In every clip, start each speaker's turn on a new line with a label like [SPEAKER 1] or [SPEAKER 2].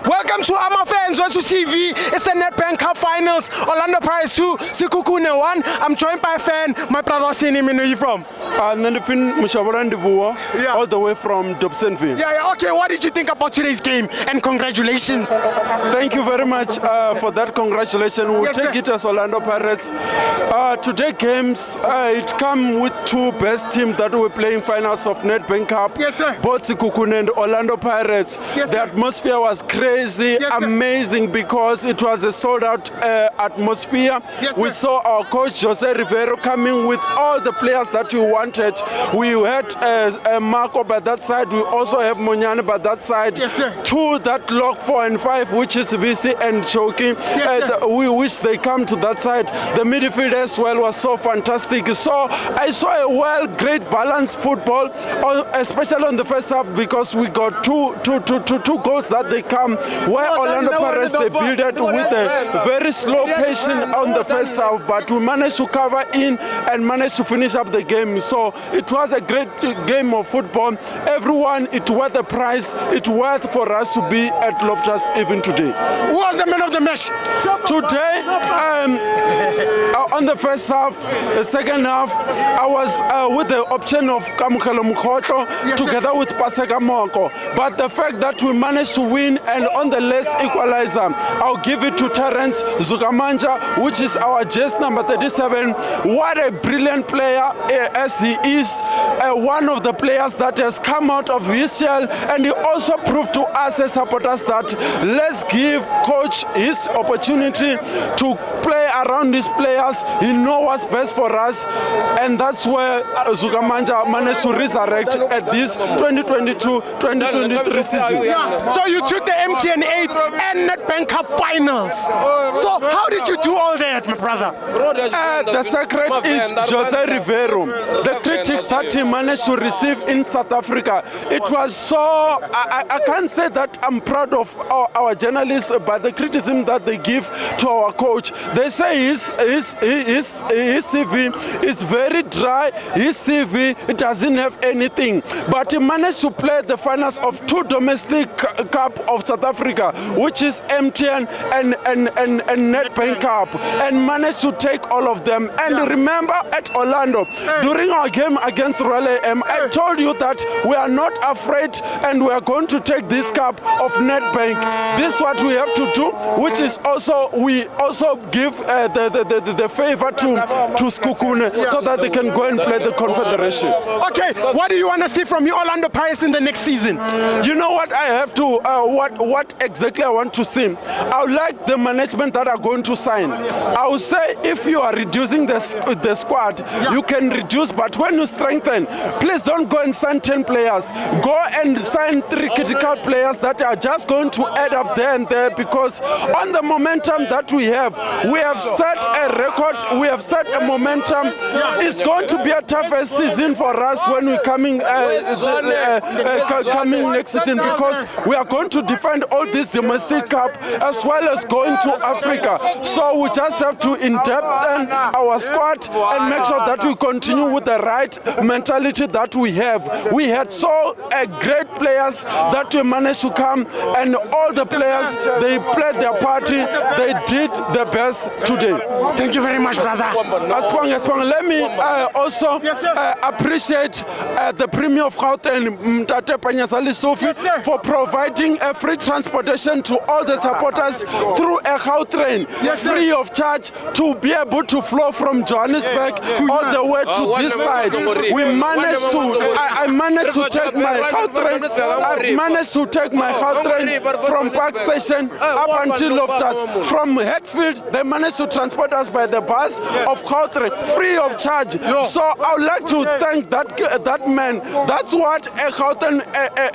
[SPEAKER 1] Welcome to FANS Wethu TV. It's the Nedbank Cup Finals. Orlando Pirates 2, Sekhukhune 1. I'm joined by a fan. My brother Sini, where are you from?
[SPEAKER 2] All the way from Dobsonville.
[SPEAKER 1] Yeah. Okay, what did you think about today's game? And congratulations.
[SPEAKER 2] Thank you very much for that. Congratulations. We'll take it as Orlando Pirates. Today games, it come with two best teams that were playing finals of Nedbank Cup.
[SPEAKER 1] Yes, sir.
[SPEAKER 2] Both Sekhukhune and Orlando Pirates.
[SPEAKER 1] Yes,
[SPEAKER 2] the atmosphere was crazy, amazing, because it was a sold-out atmosphere.
[SPEAKER 1] Yes,
[SPEAKER 2] we saw our coach Jose Rivero coming with all the players that we wanted. We had Marco by that side. We also have Monyane by that side.
[SPEAKER 1] Yes, sir.
[SPEAKER 2] Two that lock 4 and 5, which is BC and Choki.
[SPEAKER 1] Yes,
[SPEAKER 2] we wish they come to that side. The midfield as well was so fantastic. So I saw a great balanced football, especially on the first half, because we got two goals that they come where Orlando Pirates they built it with a very slow pace on the first half, but we managed to cover in and managed to finish up the game. So it was a great game of football. Everyone, it worth the price. It worth for us to be at Loftus even today.
[SPEAKER 1] Who was the man of the match?
[SPEAKER 2] Today, on the first half, the second half, I was with the option of Kamukelo Mukhoto together with Paseka Moko. But the fact that we managed to win and on the last equalizer, I'll give it to Terence Zukamanja, which is our just number 37. What a brilliant player as he is, one of the players that has come out of his shell, and he also proved to us as supporters that let's give coach his opportunity to play around these players. He knows what's best for us, and that's where Zukamanja managed to resurrect at this 2022-2023 season.
[SPEAKER 1] Yeah. So you took the MTN 8 and Nedbank Cup Finals. So how did you do all that, my brother?
[SPEAKER 2] The secret is Jose Rivero. The critics that he managed to receive in South Africa, it was so, I can't say that I'm proud of our journalists, but the criticism that they give to our coach. They say his CV is very dry, his CV, it doesn't have anything. But he managed to play the finals of 2 domestic cup of South Africa, which is MTN and Nedbank Cup, and managed to take all of them. And remember at Orlando, during our game against Royal AM, I told you that we are not afraid and we are going to take this cup of Nedbank. This is what we have to do, which is also, we also give the favor to Sekhukhune so that they can go and play the Confederation.
[SPEAKER 1] Okay, what do you want to see from your Orlando Pirates in the next season?
[SPEAKER 2] You know what I have to, what exactly I want to see? I would like the management that are going to sign. I would say if you are reducing the squad, you can reduce, but when you strengthen, please don't go and sign 10 players. Go and sign 3 critical players that are just going to add up there and there, because on the momentum that we have set a record, we have set a momentum. It's going to be a toughest season for us when we're coming next season, because we are going to defend all this domestic cup as well as going to Africa. So we just have to in-depthen our squad and make sure that we continue with the right mentality that we have. We had so great players that we managed to come, and all the players, they played their party, they did the best today.
[SPEAKER 1] Thank you very much, brother.
[SPEAKER 2] Aswang. Let me also appreciate the Premier of Gauteng, Mtate Panyaza Lesufi, for providing a free transportation to all the supporters through a Gautrain, free of charge, to be able to flow from Johannesburg all the way to this side. We managed to, I managed to take my Gautrain, I've managed to take my Gautrain from Park Station up until Loftus. From Hatfield, they managed to transport us by the bus of Gautrain, free of charge. So I would like to thank that man. That's what a Gauteng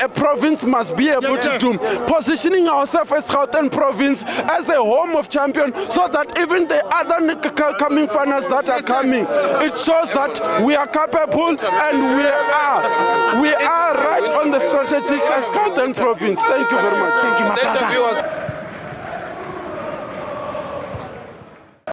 [SPEAKER 2] a province must be able to do. Positioning ourselves as Gauteng province as the home of champion, so that even the other coming finals that are coming, it shows that we are capable and we are right on the strategic as Gauteng province. Thank you very much.
[SPEAKER 1] Thank you, my brother.